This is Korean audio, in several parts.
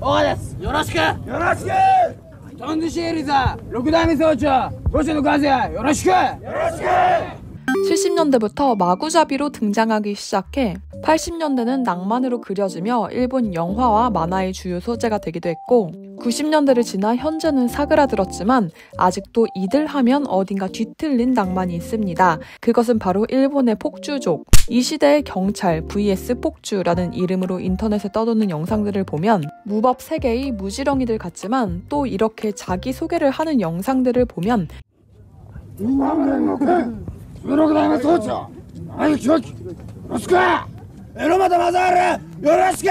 オーです。よろしく。よろしく。トンドシエリザ6代目総長星野和也よろしく。よろしく。 70년대부터 마구잡이로 등장하기 시작해 80년대는 낭만으로 그려지며 일본 영화와 만화의 주요 소재가 되기도 했고 90년대를 지나 현재는 사그라들었지만 아직도 이들 하면 어딘가 뒤틀린 낭만이 있습니다. 그것은 바로 일본의 폭주족. 이 시대의 경찰 vs 폭주라는 이름으로 인터넷에 떠도는 영상들을 보면 무법 세계의 무지렁이들 같지만 또 이렇게 자기소개를 하는 영상들을 보면 16代目総長兄貴よろしく。榎本正治よろしく。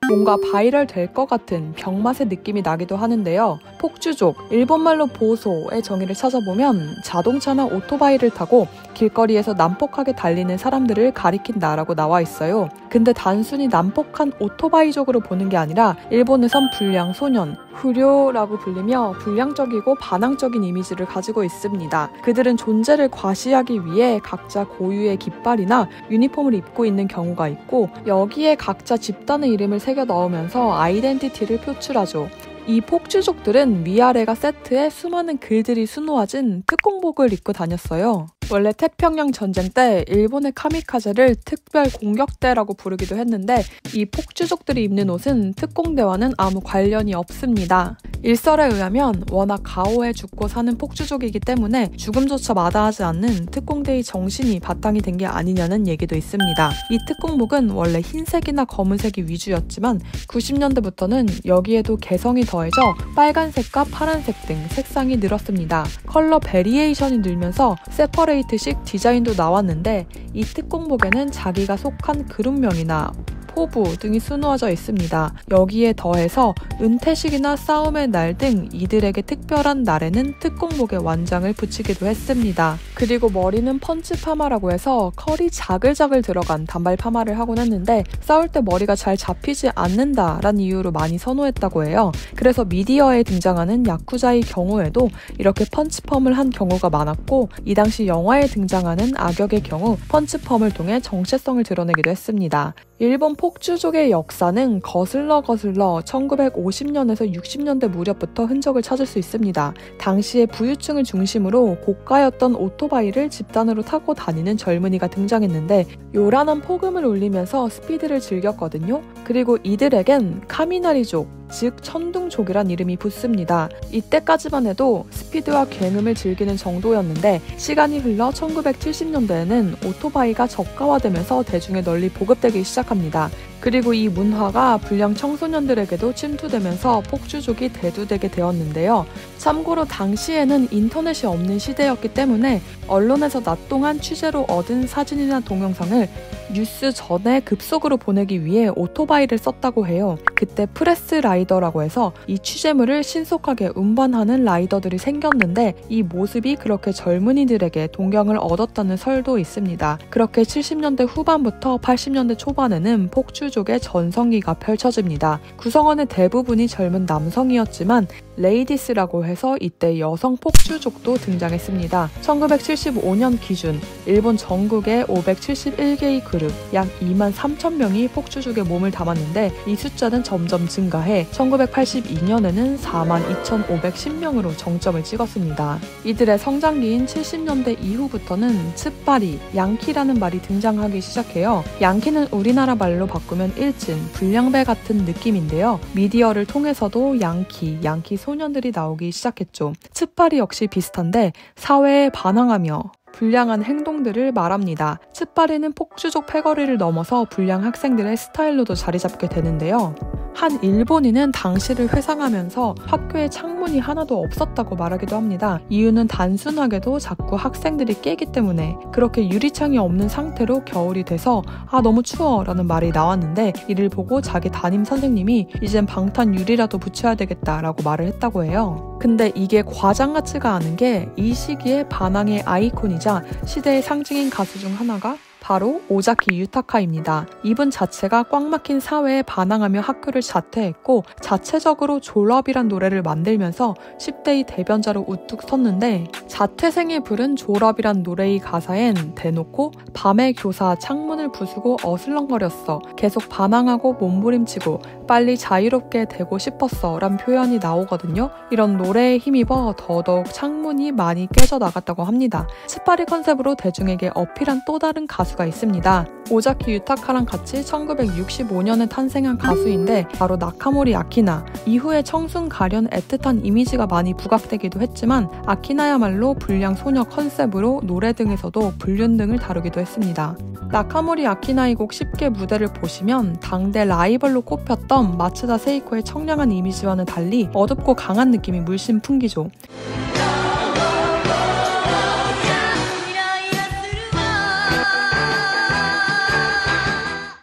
뭔가 바이럴 될 것 같은 병맛의 느낌이 나기도 하는데요. 폭주족, 일본말로 보소의 정의를 찾아보면 자동차나 오토바이를 타고 길거리에서 난폭하게 달리는 사람들을 가리킨다라고 나와 있어요. 근데 단순히 난폭한 오토바이족으로 보는 게 아니라 일본에선 불량 소년, 후료라고 불리며 불량적이고 반항적인 이미지를 가지고 있습니다. 그들은 존재를 과시하기 위해 각자 고유의 깃발이나 유니폼을 입고 있는 경우가 있고 여기에 각자 집단의 이름을 새겨 넣으면서 아이덴티티를 표출하죠. 이 폭주족들은 위아래가 세트에 수많은 글들이 수놓아진 특공복을 입고 다녔어요. 원래 태평양 전쟁 때 일본의 카미카제를 특별 공격대라고 부르기도 했는데 이 폭주족들이 입는 옷은 특공대와는 아무 관련이 없습니다. 일설에 의하면 워낙 가오에 죽고 사는 폭주족이기 때문에 죽음조차 마다하지 않는 특공대의 정신이 바탕이 된 게 아니냐는 얘기도 있습니다. 이 특공복은 원래 흰색이나 검은색이 위주였지만 90년대부터는 여기에도 개성이 더해져 빨간색과 파란색 등 색상이 늘었습니다. 컬러 베리에이션이 늘면서 세퍼레이트식 디자인도 나왔는데 이 특공복에는 자기가 속한 그룹명이나 포부 등이 수놓아져 있습니다. 여기에 더해서 은퇴식이나 싸움의 날 등 이들에게 특별한 날에는 특공복에 완장을 붙이기도 했습니다. 그리고 머리는 펀치 파마라고 해서 컬이 자글자글 들어간 단발 파마를 하곤 했는데 싸울 때 머리가 잘 잡히지 않는다라는 이유로 많이 선호했다고 해요. 그래서 미디어에 등장하는 야쿠자의 경우에도 이렇게 펀치펌을 한 경우가 많았고 이 당시 영화에 등장하는 악역의 경우 펀치펌을 통해 정체성을 드러내기도 했습니다. 일본 폭주족의 역사는 거슬러 1950년에서 60년대 무렵부터 흔적을 찾을 수 있습니다. 당시에 부유층을 중심으로 고가였던 오토바이를 집단으로 타고 다니는 젊은이가 등장했는데 요란한 폭음을 울리면서 스피드를 즐겼거든요. 그리고 이들에겐 카미나리족, 즉 천둥족이란 이름이 붙습니다. 이때까지만 해도 스피드와 굉음을 즐기는 정도였는데 시간이 흘러 1970년대에는 오토바이가 저가화되면서 대중에 널리 보급되기 시작합니다. 그리고 이 문화가 불량 청소년들에게도 침투되면서 폭주족이 대두되게 되었는데요. 참고로 당시에는 인터넷이 없는 시대였기 때문에 언론에서 낮 동안 취재로 얻은 사진이나 동영상을 뉴스 전에 급속으로 보내기 위해 오토바이를 썼다고 해요. 그때 프레스 라이더라고 해서 이 취재물을 신속하게 운반하는 라이더들이 생겼는데 이 모습이 그렇게 젊은이들에게 동경을 얻었다는 설도 있습니다. 그렇게 70년대 후반부터 80년대 초반에는 폭주족의 전성기가 펼쳐집니다. 구성원의 대부분이 젊은 남성이었지만 레이디스라고 해서 이때 여성 폭주족도 등장했습니다. 1975년 기준 일본 전국에 571개의 그룹, 약 23,000명이 폭주족의 몸을 담았는데 이 숫자는 점점 증가해 1982년에는 42,510명으로 정점을 찍었습니다. 이들의 성장기인 70년대 이후부터는 츠파리, 양키라는 말이 등장하기 시작해요. 양키는 우리나라 말로 바꾸면 일진, 불량배 같은 느낌인데요. 미디어를 통해서도 양키 소년들이 나오기 시작했죠. 츠파리 역시 비슷한데 사회에 반항하며 불량한 행동들을 말합니다. 츠파리는 폭주족 패거리를 넘어서 불량 학생들의 스타일로도 자리 잡게 되는데요. 한 일본인은 당시를 회상하면서 학교에 창문이 하나도 없었다고 말하기도 합니다. 이유는 단순하게도 자꾸 학생들이 깨기 때문에 그렇게 유리창이 없는 상태로 겨울이 돼서 너무 추워 라는 말이 나왔는데 이를 보고 자기 담임 선생님이 이젠 방탄 유리라도 붙여야 되겠다 라고 말을 했다고 해요. 근데 이게 과장 같지가 않은 게 이 시기에 반항의 아이콘이자 시대의 상징인 가수 중 하나가 바로 오자키 유타카입니다. 이분 자체가 꽉 막힌 사회에 반항하며 학교를 자퇴했고 자체적으로 졸업이란 노래를 만들면서 10대의 대변자로 우뚝 섰는데, 자퇴생이 부른 졸업이란 노래의 가사엔 대놓고 밤에 교사 창문을 부수고 어슬렁거렸어, 계속 반항하고 몸부림치고 빨리 자유롭게 되고 싶었어 란 표현이 나오거든요. 이런 노래에 힘입어 더더욱 창문이 많이 깨져 나갔다고 합니다. 츠파리 컨셉으로 대중에게 어필한 또 다른 가수가 있습니다. 오자키 유타카랑 같이 1965년에 탄생한 가수인데 바로 나카모리 아키나. 이후에 청순 가련 애틋한 이미지가 많이 부각되기도 했지만 아키나야말로 불량 소녀 컨셉으로 노래 등에서도 불륜 등을 다루기도 했습니다. 나카모리 아키나의 곡 10개 무대를 보시면 당대 라이벌로 꼽혔던 마츠다 세이코의 청량한 이미지와는 달리 어둡고 강한 느낌이 물씬 풍기죠.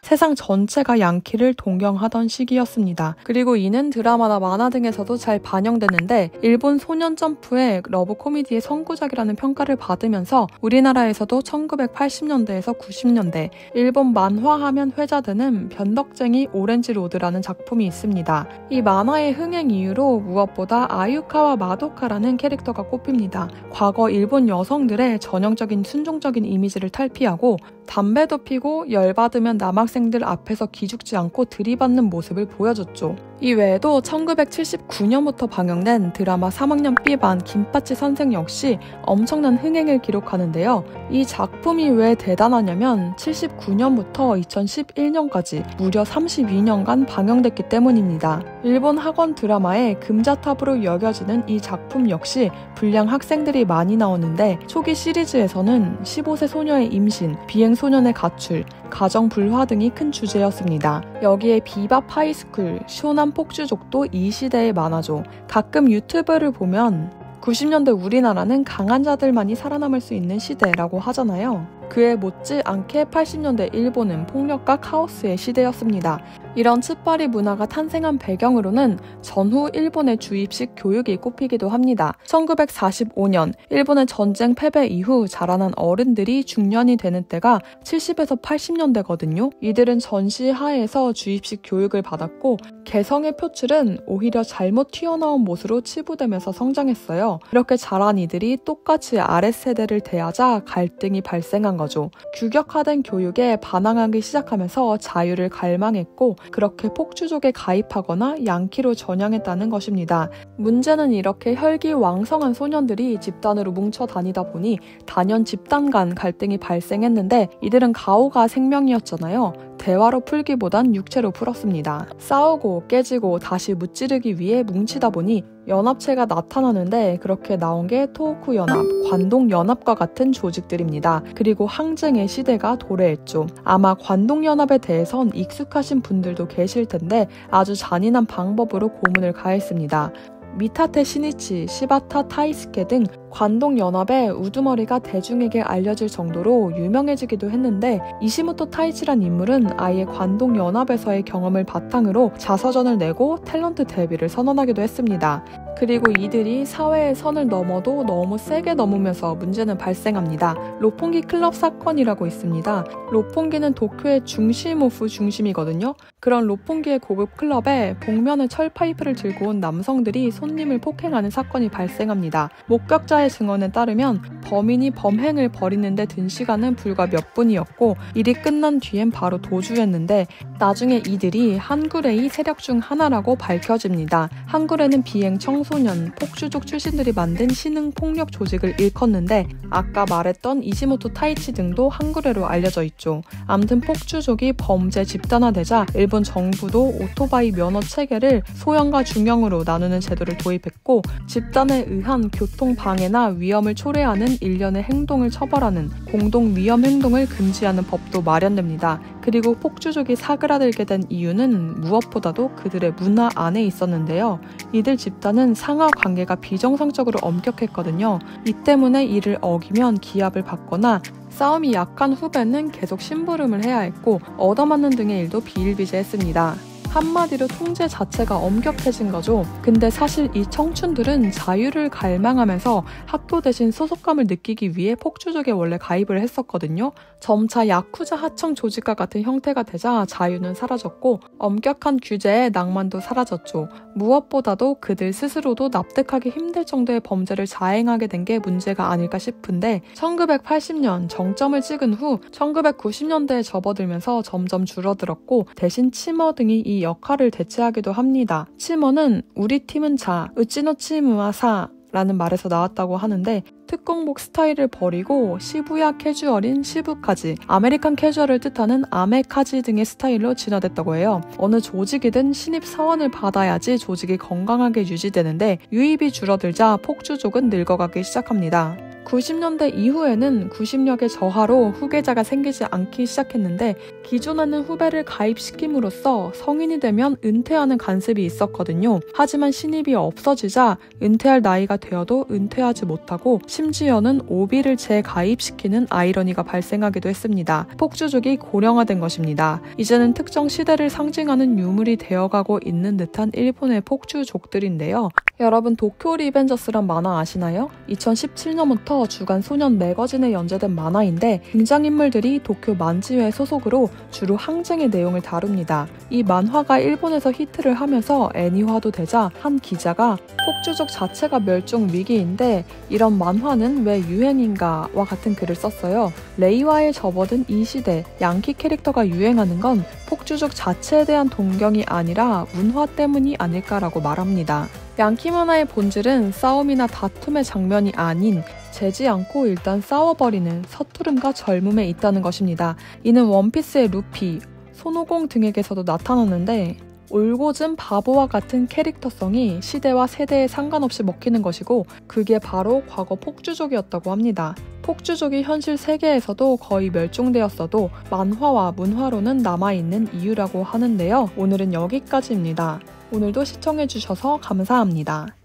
세상 전체가 양키를 동경하던 시기였습니다. 그리고 이는 드라마나 만화 등에서도 잘 반영되는데, 일본 소년 점프의 러브 코미디의 선구작이라는 평가를 받으면서 우리나라에서도 1980년대에서 90년대 일본 만화하면 회자되는 변덕쟁이 오렌지 로드라는 작품이 있습니다. 이 만화의 흥행 이유로 무엇보다 아유카와 마도카라는 캐릭터가 꼽힙니다. 과거 일본 여성들의 전형적인 순종적인 이미지를 탈피하고 담배도 피고 열받으면 남학생들 앞에서 기죽지 않고 들이받는 모습을 보여줬죠. 이 외에도 1979년부터 방영된 드라마 3학년 B반 김빠치 선생 역시 엄청난 흥행을 기록하는데요. 이 작품이 왜 대단하냐면 79년부터 2011년까지 무려 32년간 방영됐기 때문입니다. 일본 학원 드라마의 금자탑으로 여겨지는 이 작품 역시 불량 학생들이 많이 나오는데, 초기 시리즈에서는 15세 소녀의 임신, 비행소년의 가출, 가정 불화 등이 큰 주제였습니다. 여기에 비밥 하이스쿨, 쇼남 폭주족도 이 시대의 만화죠. 가끔 유튜브를 보면 90년대 우리나라는 강한 자들만이 살아남을 수 있는 시대라고 하잖아요. 그에 못지않게 80년대 일본은 폭력과 카오스의 시대였습니다. 이런 츠파리 문화가 탄생한 배경으로는 전후 일본의 주입식 교육이 꼽히기도 합니다. 1945년 일본의 전쟁 패배 이후 자라난 어른들이 중년이 되는 때가 70에서 80년대거든요. 이들은 전시 하에서 주입식 교육을 받았고 개성의 표출은 오히려 잘못 튀어나온 모습으로 치부되면서 성장했어요. 이렇게 자란 이들이 똑같이 아랫세대를 대하자 갈등이 발생한 거죠. 규격화된 교육에 반항하기 시작하면서 자유를 갈망했고 그렇게 폭주족에 가입하거나 양키로 전향했다는 것입니다. 문제는 이렇게 혈기왕성한 소년들이 집단으로 뭉쳐 다니다 보니 단연 집단 간 갈등이 발생했는데, 이들은 가오가 생명이었잖아요. 대화로 풀기보단 육체로 풀었습니다. 싸우고 깨지고 다시 무찌르기 위해 뭉치다 보니 연합체가 나타나는데, 그렇게 나온 게 토호쿠 연합, 관동 연합과 같은 조직들입니다. 그리고 항쟁의 시대가 도래했죠. 아마 관동 연합에 대해선 익숙하신 분들도 계실 텐데 아주 잔인한 방법으로 고문을 가했습니다. 미타테 시니치, 시바타 타이스케 등 관동연합의 우두머리가 대중에게 알려질 정도로 유명해지기도 했는데, 이시모토 타이치란 인물은 아예 관동연합에서의 경험을 바탕으로 자서전을 내고 탤런트 데뷔를 선언하기도 했습니다. 그리고 이들이 사회의 선을 넘어도 너무 세게 넘으면서 문제는 발생합니다. 로폰기 클럽 사건이라고 있습니다. 로폰기는 도쿄의 중심 오브 중심이거든요. 그런 로폰기의 고급 클럽에 복면에 철파이프를 들고 온 남성들이 손님을 폭행하는 사건이 발생합니다. 목격자의 증언에 따르면 범인이 범행을 벌이는데 든 시간은 불과 몇 분이었고, 일이 끝난 뒤엔 바로 도주했는데 나중에 이들이 한구레이 세력 중 하나라고 밝혀집니다. 한구레는 비행 청소년, 폭주족 출신들이 만든 신흥 폭력 조직을 일컫는데, 아까 말했던 이시모토 타이치 등도 한구레로 알려져 있죠. 암튼 폭주족이 범죄 집단화되자 일본 정부도 오토바이 면허 체계를 소형과 중형으로 나누는 제도를 도입했고, 집단에 의한 교통 방해나 위험을 초래하는 일련의 행동을 처벌하는 공동 위험 행동을 금지하는 법도 마련됩니다. 그리고 폭주족이 사그라들게 된 이유는 무엇보다도 그들의 문화 안에 있었는데요. 이들 집단은 상하 관계가 비정상적으로 엄격했거든요. 이 때문에 이를 어기면 기합을 받거나 싸움이 약한 후배는 계속 심부름을 해야 했고 얻어맞는 등의 일도 비일비재했습니다. 한마디로 통제 자체가 엄격해진 거죠. 근데 사실 이 청춘들은 자유를 갈망하면서 학교 대신 소속감을 느끼기 위해 폭주족에 원래 가입을 했었거든요. 점차 야쿠자 하청 조직과 같은 형태가 되자 자유는 사라졌고 엄격한 규제에 낭만도 사라졌죠. 무엇보다도 그들 스스로도 납득하기 힘들 정도의 범죄를 자행하게 된 게 문제가 아닐까 싶은데 1980년 정점을 찍은 후 1990년대에 접어들면서 점점 줄어들었고 대신 치머 등이 이 역할을 대체하기도 합니다. 치머는 우리 팀은 자, 우치노 치무와 사 라는 말에서 나왔다고 하는데 특공복 스타일을 버리고 시부야 캐주얼인 시부카지, 아메리칸 캐주얼을 뜻하는 아메카지 등의 스타일로 진화됐다고 해요. 어느 조직이든 신입 사원을 받아야지 조직이 건강하게 유지되는데 유입이 줄어들자 폭주족은 늙어가기 시작합니다. 90년대 이후에는 90력의 저하로 후계자가 생기지 않기 시작했는데 기존에는 후배를 가입시킴으로써 성인이 되면 은퇴하는 관습이 있었거든요. 하지만 신입이 없어지자 은퇴할 나이가 되어도 은퇴하지 못하고 심지어는 오비를 재가입시키는 아이러니가 발생하기도 했습니다. 폭주족이 고령화된 것입니다. 이제는 특정 시대를 상징하는 유물이 되어가고 있는 듯한 일본의 폭주족들인데요. 여러분 도쿄 리벤저스란 만화 아시나요? 2017년부터 주간 소년 매거진에 연재된 만화인데 등장인물들이 도쿄 만지회 소속으로 주로 항쟁의 내용을 다룹니다. 이 만화가 일본에서 히트를 하면서 애니화도 되자 한 기자가 폭주족 자체가 멸종 위기인데 이런 만화는 왜 유행인가와 같은 글을 썼어요. 레이와에 접어든 이 시대 양키 캐릭터가 유행하는 건 폭주족 자체에 대한 동경이 아니라 문화 때문이 아닐까라고 말합니다. 양키 만화의 본질은 싸움이나 다툼의 장면이 아닌 재지 않고 일단 싸워버리는 서투름과 젊음에 있다는 것입니다. 이는 원피스의 루피, 손오공 등에게서도 나타나는데 올곧은 바보와 같은 캐릭터성이 시대와 세대에 상관없이 먹히는 것이고 그게 바로 과거 폭주족이었다고 합니다. 폭주족이 현실 세계에서도 거의 멸종되었어도 만화와 문화로는 남아있는 이유라고 하는데요. 오늘은 여기까지입니다. 오늘도 시청해주셔서 감사합니다.